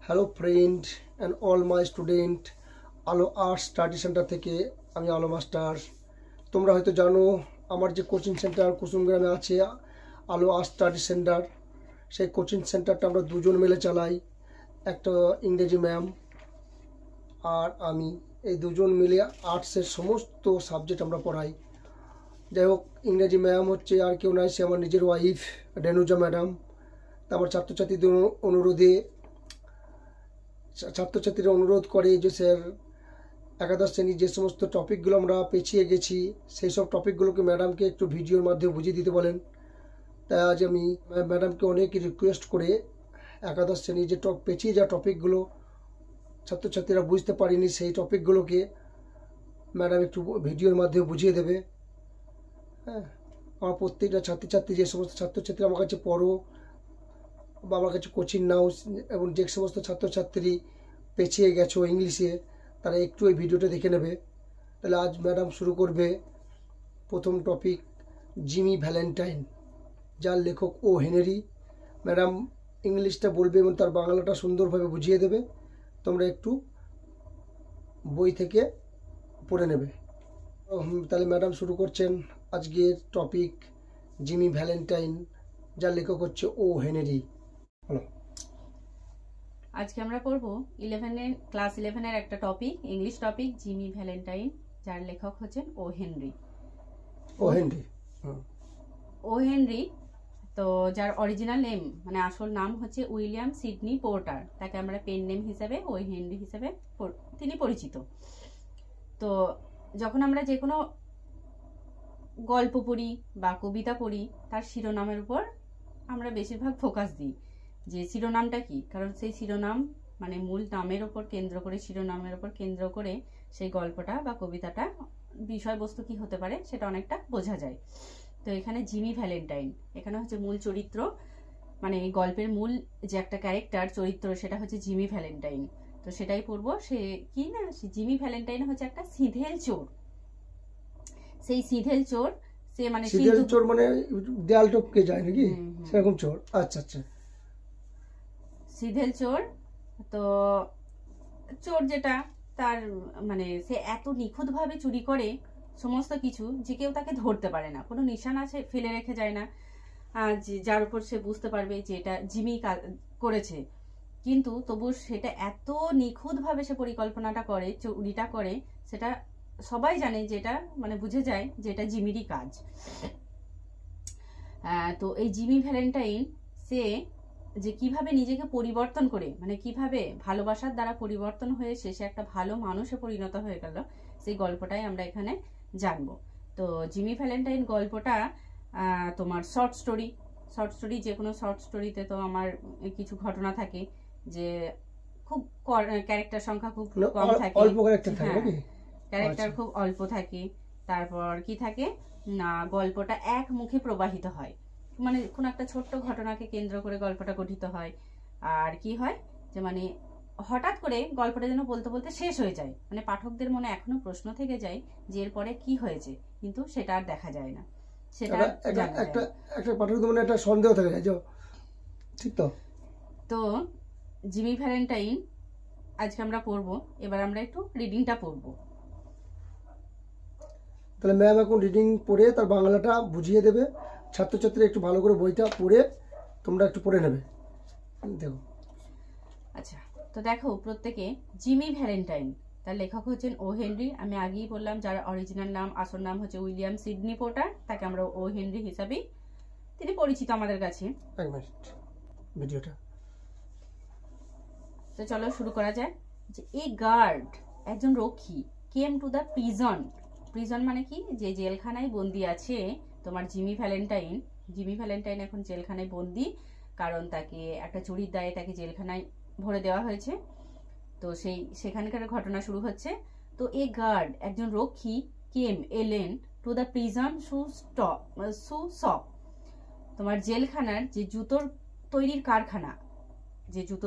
Hello friend and all my student, আলো art study centre থেকে আমি আলো মাস্টার। তোমরা হয়তো জানো আমার যে কোচিং সেন্টার কুসুমগ্রামে আছে, আলো আর্ট স্টাডি সেন্টার। সেই কোচিং সেন্টারটা আমরা দুজন মিলে চালাই, একটা ইংরেজি ম্যাম আর আমি। এই দুজন মিলে আর্টসের সমস্ত সাবজেক্ট আমরা পড়াই। যাই হোক, ইংরেজি ম্যাম হচ্ছে আর কেউ নয়, সে আমার নিজের ওয়াইফ রেনুজা ম্যাডাম। আমার ছাত্রছাত্রীরা অনুরোধ করে যে স্যার, একাদশ শ্রেণীর যে সমস্ত টপিকগুলো আমরা পেছিয়ে গেছি সেই সব টপিকগুলোকে ম্যাডামকে একটু ভিডিওর মাধ্যমে বুঝিয়ে দিতে বলেন। তাই আজ আমি ম্যাডামকে অনেক রিকোয়েস্ট করে একাদশ শ্রেণীর যে পেছিয়ে যাওয়া টপিকগুলো ছাত্রছাত্রীরা বুঝতে পারেনি, সেই টপিকগুলোকে ম্যাডাম একটু ভিডিওর মাধ্যমে বুঝিয়ে দেবে। হ্যাঁ, আমার প্রত্যেকটা ছাত্রছাত্রী, যে সমস্ত ছাত্রছাত্রী আমার কাছে পড়ো বা আমার কাছে কোচিং নাও, এবং যে সমস্ত ছাত্রছাত্রী পেছিয়ে গেছো ইংলিশে, তারা একটু এই ভিডিওটা দেখে নেবে। তাহলে আজ ম্যাডাম শুরু করবে প্রথম টপিক, জিমি ভ্যালেন্টাইন, যার লেখক ও হেনরি। ম্যাডাম ইংলিশটা বলবে এবং তার বাংলাটা সুন্দরভাবে বুঝিয়ে দেবে। তোমরা একটু বই থেকে পড়ে নেবে। তাহলে ম্যাডাম শুরু করছেন আজকের টপিক, জিমি ভ্যালেন্টাইন, যার লেখক হচ্ছে ও হেনরি। হলো, আজকে আমরা পড়ব ক্লাস 11 এর একটা topic, English topic, Jimmy Valentine, যার লেখক হচ্ছেন ও হেনরি। ও হেনরি তো যার অরিজিনাল নেম মানে আসল নাম হচ্ছে উইলিয়াম সিডনি পোর্টার। তাকে আমরা পেন নেম হিসেবে ও হেনরি হিসেবে তিনি পরিচিত। তো যখন আমরা যে কোনো গল্প পড়ি বা কবিতা পড়ি, তার শিরোনামের উপর আমরা বেশিরভাগ ফোকাস দিই যে শিরোনামটা কি, কারণ সেই শিরোনাম মানে মূল নামের ওপর কেন্দ্র করে, শিরোনামের ওপর কেন্দ্র করে সেই গল্পটা বা কবিতাটা বিষয়বস্তু কি হতে পারে সেটা অনেকটা বোঝা যায়। তো এখানে জিমি ভ্যালেন্টাইন, এখানে হচ্ছে মূল চরিত্র, মানে এই গল্পের মূল যে একটা ক্যারেক্টার চরিত্র, সেটা হচ্ছে জিমি ভ্যালেন্টাইন। তো সেটাই পড়বো। সে কি না, জিমি ভ্যালেন্টাইন হচ্ছে একটা সিধেল চোর। সেই সিধেল চোর, সে মানে সিধেল চোর মানে দেয়াল টপকে যায় নাকি, সেরকম চোর। আচ্ছা আচ্ছা, সিধেল চোর। তো চোর যেটা তার মানে সে এত নিখুঁতভাবে চুরি করে সমস্ত কিছু যে কেউ তাকে ধরতে পারে না, কোনো নিশানা সে ফেলে রেখে যায় না যার উপর সে বুঝতে পারবে যে এটা জিমি করেছে। কিন্তু তবু সেটা এত নিখুঁতভাবে সে পরিকল্পনাটা করে, চুরিটা করে, সেটা সবাই জানে যে এটা মানে বুঝে যায় যে এটা জিমিরই কাজ। তো এই জিমি ভ্যালেন্টাইন সে যে কিভাবে নিজেকে পরিবর্তন করে, মানে কিভাবে ভালোবাসার দ্বারা পরিবর্তন হয়ে শেষে একটা ভালো মানুষে পরিণত হয়ে গেল, সেই গল্পটাই আমরা এখানে জানবো। তো জিমি ভ্যালেন্টাইন গল্পটা তোমার শর্ট স্টোরি, যে কোনো শর্ট স্টোরিতে তো আমার কিছু ঘটনা থাকে যে খুব ক্যারেক্টার সংখ্যা খুব কম থাকে, ক্যারেক্টার খুব অল্প থাকে। তারপর কি থাকে না, গল্পটা এক মুখে প্রবাহিত হয়, মানে কোন একটা ছোট্ট ঘটনাকে কেন্দ্র করে গল্পটা গঠিত হয়। আর কি হয় যে মানে হঠাৎ করে গল্পটা যেন বলতে বলতে শেষ হয়ে যায়, মানে পাঠকদের মনে এখনো প্রশ্ন থেকে যায় যে এরপরে কি হয়েছে, কিন্তু সেটা আর দেখা যায় না, সেটা একটা পাঠকদের মনে একটা সন্দেহ থেকে যায়। ঠিক তো? তো জিমি ভ্যালেন্টাইন আজকে আমরা পড়বো। এবার আমরা একটু রিডিংটা পড়বো। তাহলে ম্যাম এখন রিডিং পড়ে তার বাংলাটা বুঝিয়ে দেবে। ছাত্রছাত্রীরা একটু ভালো করে বইটা পড়ে তোমরা একটু পড়ে নেবে। দেখো, আচ্ছা, তো দেখো প্রত্যেকে, জিমি ভ্যালেন্টাইন, তার লেখক হচ্ছেন ও হেনরি। আমি আগেই বললাম যার অরিজিনাল নাম আসল নাম হচ্ছে উইলিয়াম সিডনি পোর্টার, তাকে আমরা ও হেনরি হিসাবেই তিনি পরিচিত আমাদের কাছে। এক মিনিট ভিডিওটা। তো চলো শুরু করা যায়। যে এ গার্ড, একজন রক্ষী, কেম টু দ্য প্রিজন মানে কি, যে জেলখানায় বন্দি আছে তোমার জিমি ভ্যালেন্টাইন এখন জেলখানায় বন্দি, কারণ তাকে একটা চুরির দায়ে তাকে জেলখানায় ভরে দেওয়া হয়েছে। তো সেখানকার ঘটনা শুরু হচ্ছে। তো এ গার্ড, একজন রক্ষী, এলেন টু দ্য প্রিজন শপ, তোমার জেলখানার যে জুতো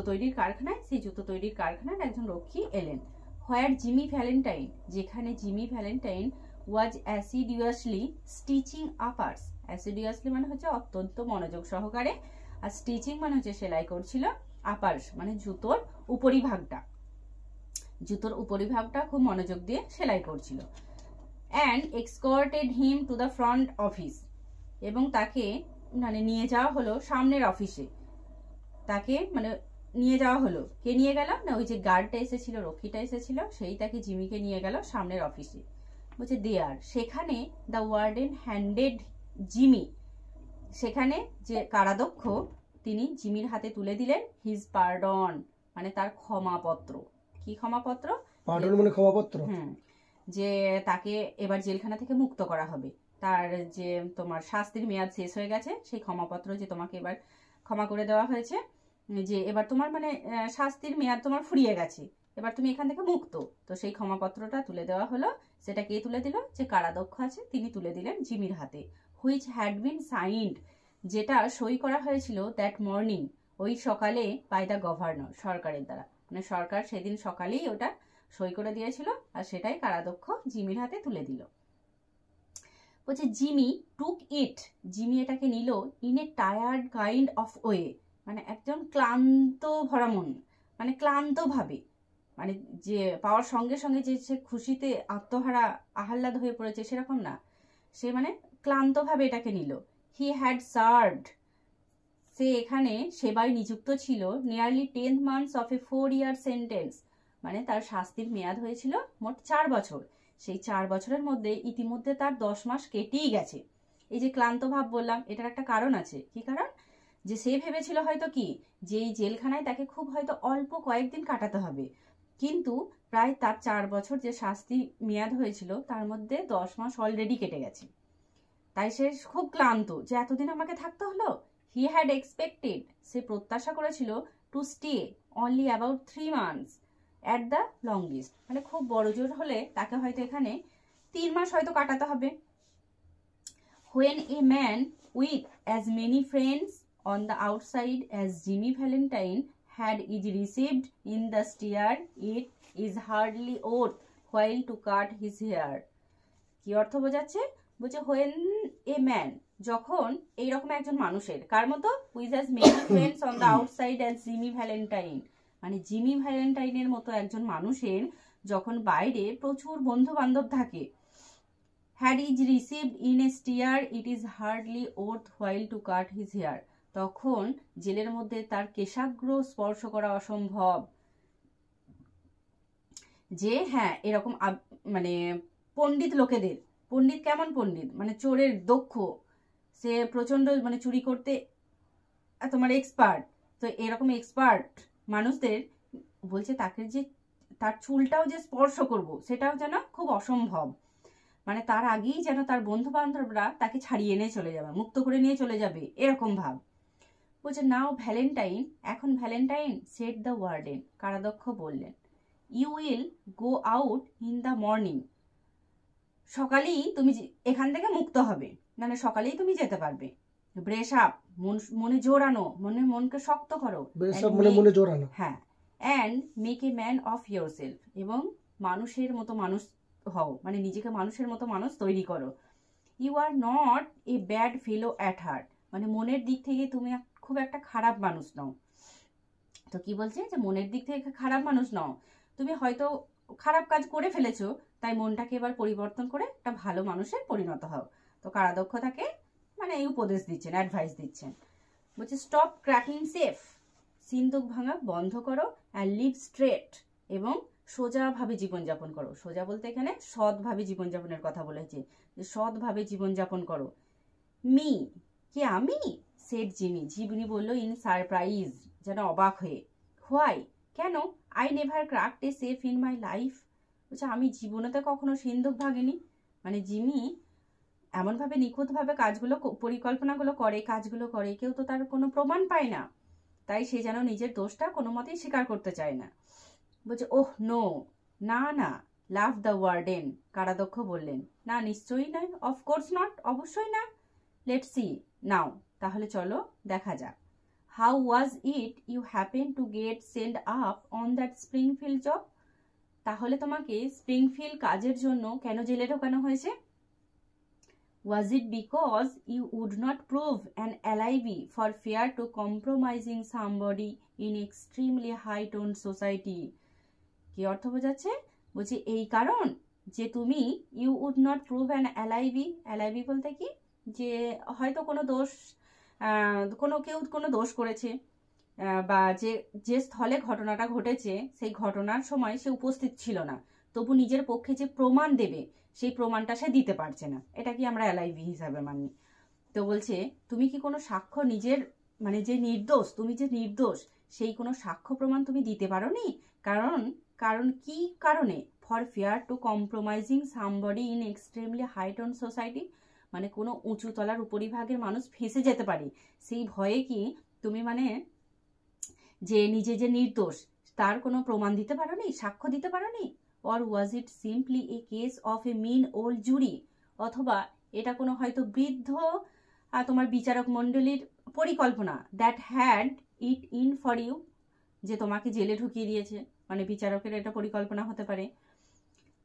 তৈরির কারখানায় সেই জুতো তৈরির কারখানার একজন রক্ষী এলেন। হোয়ার জিমি ভ্যালেন্টাইন, যেখানে জিমি ভ্যালেন্টাইন ওয়াজ অ্যাসিডিউয়াসলি স্টিচিং আপার্স, অ্যাসিডিউয়াসলি মানে হচ্ছে অত্যন্ত মনোযোগ সহকারে, আর স্টিচিং মানে হচ্ছে সেলাই করছিল, আপার মানে জুতোর উপরিভাগটা, জুতোর উপরিভাগটা খুব মনোযোগ দিয়ে সেলাই করছিল। And escorted him to the front office, এবং তাকে মানে নিয়ে যাওয়া হলো সামনের অফিসে। তাকে মানে নিয়ে যাওয়া হলো, কে নিয়ে গেল না, ওই যে গার্ডটা এসেছিল, রক্ষীটা এসেছিল, সেই তাকে জিমিকে নিয়ে গেল সামনের অফিসে। বলছে দেয়ার, সেখানে দ্য ওয়ার্ডেন হ্যান্ডেড জিমি, সেখানে যে কারাধ্যক্ষ তিনি জিমির হাতে তুলে দিলেন হিজ পার্ডন, মানে তার ক্ষমাপত্র। কি ক্ষমাপত্র? পার্ডন মানে ক্ষমাপত্র। যে তাকে এবার জেলখানা থেকে মুক্ত করা হবে, তার যে তোমার শাস্তির মেয়াদ শেষ হয়ে গেছে, সেই ক্ষমাপত্র যে তোমাকে এবার ক্ষমা করে দেওয়া হয়েছে, যে এবার তোমার মানে শাস্তির মেয়াদ তোমার ফুরিয়ে গেছে, এবার তুমি এখান থেকে মুক্ত। তো সেই ক্ষমাপত্রটা তুলে দেওয়া হলো। সেটা কে তুলে দিল? যে কারাধ্যক্ষ আছে তিনি তুলে দিলেন জিমির হাতে। হুইচ হ্যাড বিন সাইন্ড, যেটা সই করা হয়েছিল দ্যাট মর্নিং, ওই সকালে, বাই দ্য গভর্নর, সরকারের দ্বারা, মানে সরকার সেদিন সকালেই ওটা সই করে দিয়েছিল, আর সেটাই কারাধ্যক্ষ জিমির হাতে তুলে দিল। বলছে জিমি টুক ইট, জিমি এটাকে নিল in a tired kind of way, মানে একজন ক্লান্ত ভরা মন, মানে ক্লান্ত ভাবে, মানে যে পাওয়ার সঙ্গে সঙ্গে যে সে খুশিতে আত্মহারা আহ্লাদ হয়ে পড়েছে সেরকম না, সে মানে ক্লান্ত ভাবে এটাকে নিল। হি হ্যাড সার্ভড, সে এখানে সেবায় নিযুক্ত ছিল nearly 10 months of A 4 year sentence, মানে তার শাস্তির মেয়াদ হয়েছিল মোট 4 বছর। সেই 4 বছরের মধ্যে ইতিমধ্যে তার 10 মাস কেটেই গেছে। এই যে ক্লান্ত ভাব বললাম, এটার একটা কারণ আছে। কি কারণ? যে সে ভেবেছিল হয়তো কি, যে এই জেলখানায় তাকে খুব হয়তো অল্প কয়েকদিন কাটাতে হবে, কিন্তু প্রায় তার 4 বছর যে শাস্তি মেয়াদ হয়েছিল তার মধ্যে 10 মাস অলরেডি কেটে গেছে। তাই সে খুব ক্লান্ত, যে এতদিন আমাকে থাকতে হলো। হি হ্যাড এক্সপেক্টেড, সে প্রত্যাশা করেছিল, to stay only about 3 months at the longest, মানে খুব বড় জোর হলে তাকে হয়তো এখানে 3 মাস হয়তো কাটাতে হবে। When a man with as many friends on the outside as Jimmy Valentine had is received in the steer, it is hardly worthwhile to cut his hair. কি অর্থ বোঝাচ্ছে? বলছে when a man, যখন এইরকম একজন মানুষের, কার মতো? with as many friends on the outside as Jimmy Valentine, মানে জিমি ভ্যালেন্টাইনের মতো একজন মানুষের যখন বাইরে প্রচুর বন্ধু বান্ধব থাকে, had is received in a steer, it is hardly worthwhile to cut his hair, তখন জেলের মধ্যে তার কেশাগ্র স্পর্শ করা অসম্ভব। যে হ্যাঁ এরকম মানে পণ্ডিত লোকেদের, পণ্ডিত কেমন পণ্ডিত? মানে চোরের দক্ষ, সে প্রচন্ড মানে চুরি করতে তোমার এক্সপার্ট, তো এরকম এক্সপার্ট মানুষদের বলছে তাকে যে তার চুলটাও যে স্পর্শ করব সেটাও যেন খুব অসম্ভব, মানে তার আগেই যেন তার বন্ধু বান্ধবরা তাকে ছাড়িয়ে নিয়ে চলে যাবে, মুক্ত করে নিয়ে চলে যাবে, এরকম ভাব। বলছে নাও ভ্যালেন্টাইন, এখন ভ্যালেন্টাইন, সেড দ্য ওয়ার্ডেন, কারাধ্যক্ষ বললেন, you will go out in the morning, সকালেই তুমি এখান থেকে মুক্ত হবে, মানে সকালেই তুমি যেতে পারবে। ব্রেশ আপ, মনে জোরানো, মনকে শক্ত করো, মনে জোরানো, হ্যাঁ, and make a man of your self, এবং মানুষের মতো মানুষ হও, মানে নিজেকে মানুষের মতো মানুষ তৈরি করো। You are not a bad fellow at heart, মানে মনের দিক থেকে তুমি খুব একটা খারাপ মানুষ নও। তো কি বলছে? যে মনের দিক থেকে খারাপ মানুষ নও, তুমি হয়তো খারাপ কাজ করে ফেলেছো, তাই মনটাকে এবার পরিবর্তন করে একটা ভালো মানুষের পরিণত হও। তো কারাধ্যক্ষ তাকে মানে এই উপদেশ দিচ্ছেন, অ্যাডভাইস দিচ্ছেন। বলছে স্টপ ক্র্যাকিং সেফ, সিন্দুক ভাঙা বন্ধ করো, অ্যান্ড লিভ স্ট্রেট, এবং সোজাভাবে জীবনযাপন করো। সোজা বলতে এখানে সৎভাবে জীবনযাপনের কথা বলেছে, যে সৎভাবে জীবনযাপন করো। মি, কি আমি? সেড জিমি, জিমি বললো ইন সারপ্রাইজ, যেন অবাক হয়ে। হোয়াই, কেন? I never cracked a safe in my life, বলছে আমি জীবনেতে কখনো সিন্দুক ভাঙিনি। মানে জিমি এমনভাবে নিখুঁতভাবে কাজগুলো পরিকল্পনাগুলো করে, কাজগুলো করে, কেউ তো তার কোনো প্রমাণ পায় না, তাই সে যেন নিজের দোষটা কোনো মতেই স্বীকার করতে চায় না। বলছে ওহ নো, না না, লাভ দ্য ওয়ার্ডেন, কারাধ্যক্ষ বললেন, না নিশ্চয়ই নয়, অফকোর্স নট, অবশ্যই না। লেটস সি নাও, তাহলে চলো দেখা যাক। How was it you happen to get send up on that Springfield job, তাহলে তোমাকে স্প্রিংফিল্ড কাজের জন্য কেন জেলে ঢোকানো হয়েছে? Was it because you would not prove an alibi for fear to compromising somebody in extremely high toned society? কি অর্থ বোঝাচ্ছে? বলছে এই কারণ যে তুমি you would not prove an alibi. Alibi বলতে কি, যে হয়তো কোনো দোষ, কেউ কোনো দোষ করেছে, বা যে স্থলে ঘটনাটা ঘটেছে সেই ঘটনার সময় সে উপস্থিত ছিল না, তবু নিজের পক্ষে যে প্রমাণ দেবে সেই প্রমাণটা সে দিতে পারছে না, এটা কি আমরা অ্যালাইবি হিসাবে মানি। তো বলছে তুমি কি কোনো সাক্ষ্য নিজের, মানে যে নির্দোষ, তুমি যে নির্দোষ সেই কোনো সাক্ষ্য প্রমাণ তুমি দিতে পারো নি। কারণ কি কারণে? For fear to compromising somebody in extremely high tone society, মানে কোনো উঁচু তলার উপরিভাগের মানুষ ফেঁসে যেতে পারে, সেই ভয়ে কি তুমি মানে যে নিজে যে নির্দোষ তার কোনো প্রমাণ দিতে পারো নি, সাক্ষ্য দিতে পারো নি। Or was it simply a case of a mean old jury, অথবা এটা কোনো হয়তো বৃদ্ধ তোমার বিচারক মণ্ডলীর পরিকল্পনা, that had it in for you, যে তোমাকে জেলে ঢুকিয়ে দিয়েছে, মানে বিচারকের এটা পরিকল্পনা হতে পারে।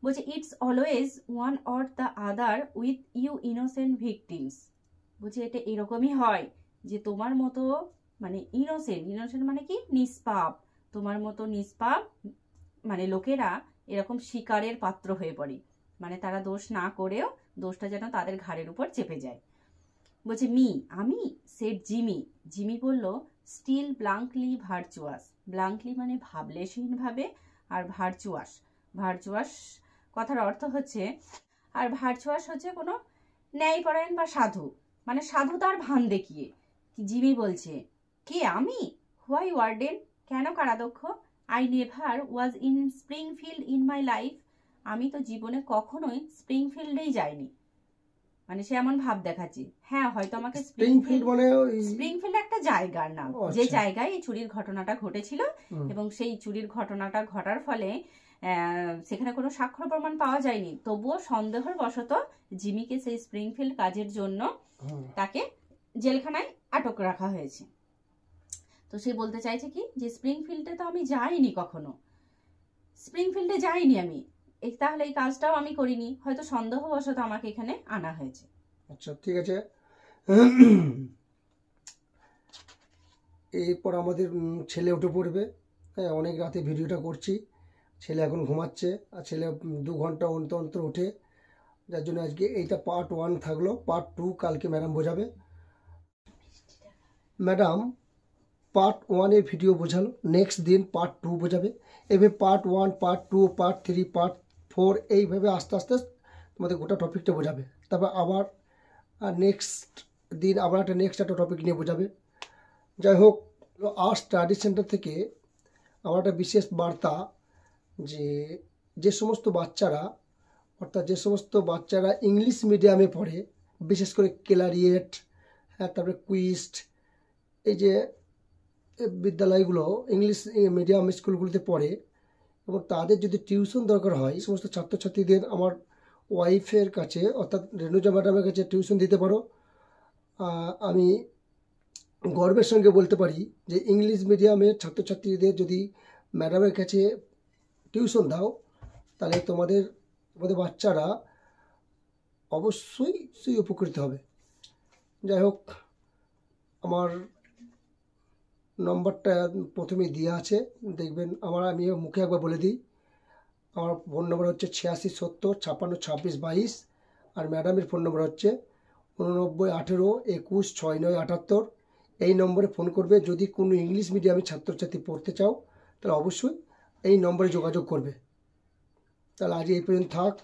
বলছে it's always one or the other with you innocent victims. বলছে এটা এরকমই হয় যে তোমার মতো মানে ইনোসেন্ট মানে কি, নিষ্পাপ, তোমার মতো নিষ্পাপ মানে লোকেরা এরকম শিকারের পাত্র হয়ে পড়ে, মানে তারা দোষ না করেও দোষটা যেন তাদের ঘাড়ের উপর চেপে যায়। বলছে আমি সেড জিমি বলল স্টিল ব্লাঙ্কলি ভার্চুয়াস। ব্লাঙ্কলি মানে ভাবলেশহীন ভাবে, আর ভার্চুয়াস কথার অর্থ হচ্ছে, আর ভার্চুয়াস হচ্ছে কোনো ন্যায়পরায়ণ বা সাধু, মানে সাধুতার ভান দেখিয়ে। জিমি বলছে কে আমি? হোয়াই ওয়ার্ডেন, কেন কারাধ্যক্ষ? I never was in Springfield in my life, আমি তো জীবনে কখনোই স্প্রিংফিল্ডেই যাইনি। মানে সে এমন ভাব দেখাচ্ছে, হ্যাঁ হয়তো আমাকে স্প্রিংফিল্ড একটা জায়গার নাম, যে জায়গায় এই চুরির ঘটনাটা ঘটেছিল, এবং সেই চুরির ঘটনাটা ঘটার ফলে সেখানে কোনো সাক্ষ্য প্রমাণ পাওয়া যায়নি, তবুও সন্দেহের বশত জিমিকে সেই স্প্রিংফিল্ড কাজের জন্য তাকে জেলখানায় আটক রাখা হয়েছে। তো সে বলতে চাইছে কি, যে স্প্রিংফিল্ডে তো আমি যাইনি, কখনো স্প্রিংফিল্ডে যাইনি আমি, তাহলে এই কাজটাও আমি করিনি, হয়তো সন্দেহবশত আমাকে এখানে আনা হয়েছে। আচ্ছা ঠিক আছে, এরপর আমাদের ছেলে উঠে পড়বে। হ্যাঁ, অনেক রাতে ভিডিওটা করছি, ছেলে এখন ঘুমাচ্ছে, আর ছেলে 2 ঘন্টা অন্তর ওঠে, যার জন্য আজকে এইটা পার্ট 1 থাকলো। পার্ট 2 কালকে ম্যাডাম বোঝাবে। ম্যাডাম পার্ট 1-এর ভিডিও বোঝালো, নেক্সট দিন পার্ট 2 বোঝাবে, এভাবে পার্ট 1, পার্ট 2, পার্ট 3, পার্ট 4, এইভাবে আস্তে আস্তে তোমাদের গোটা টপিকটা বোঝাবে। তারপর আবার নেক্সট দিন আবার একটা টপিক নিয়ে বোঝাবে। যাই হোক, আর্ট স্টাডি সেন্টার থেকে আমার একটা বিশেষ বার্তা, যে সমস্ত বাচ্চারা, অর্থাৎ যে সমস্ত বাচ্চারা ইংলিশ মিডিয়ামে পড়ে, বিশেষ করে ক্লারিয়েট, তারপরে কুইস্ট, এই যে বিদ্যালয়গুলো ইংলিশ মিডিয়াম স্কুলগুলোতে পড়ে, এবং তাদের যদি টিউশন দরকার হয়, এই সমস্ত ছাত্রছাত্রীদের আমার ওয়াইফের কাছে, অর্থাৎ রেনুজা ম্যাডামের কাছে টিউশন দিতে পারো। আমি গর্বের সঙ্গে বলতে পারি যে ইংলিশ মিডিয়ামের ছাত্রছাত্রীদের যদি ম্যাডামের কাছে টিউশন দাও, তাহলে তোমাদের বাচ্চারা অবশ্যই উপকৃত হবে। যাই হোক, আমার নম্বরটা প্রথমেই দেওয়া আছে, দেখবেন। আমি মুখে একবার বলে দিই, আমার ফোন নম্বর হচ্ছে 86 70 56 26 22, আর ম্যাডামের ফোন নম্বর হচ্ছে 89 18 21 69 78। এই নম্বরে ফোন করবে। যদি কোনো ইংলিশ মিডিয়ামে ছাত্রছাত্রী পড়তে চাও, তাহলে অবশ্যই এই নম্বরে যোগাযোগ করবে। তাহলে আজ এই পর্যন্ত থাক।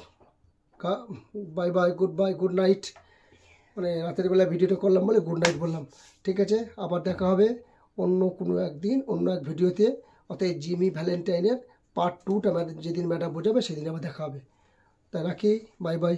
Bye, good night. মানে রাতের বেলা ভিডিওটা করলাম বলে গুড নাইট বললাম। ঠিক আছে, আবার দেখা হবে অন্য কোনো একদিন অন্য এক ভিডিওতে। অর্থাৎ জিমি ভ্যালেন্টাইনের পার্ট 2টা যেদিন ম্যাডাম বোঝাবে সেদিন আবার দেখা হবে। তাই রাখি, বাই।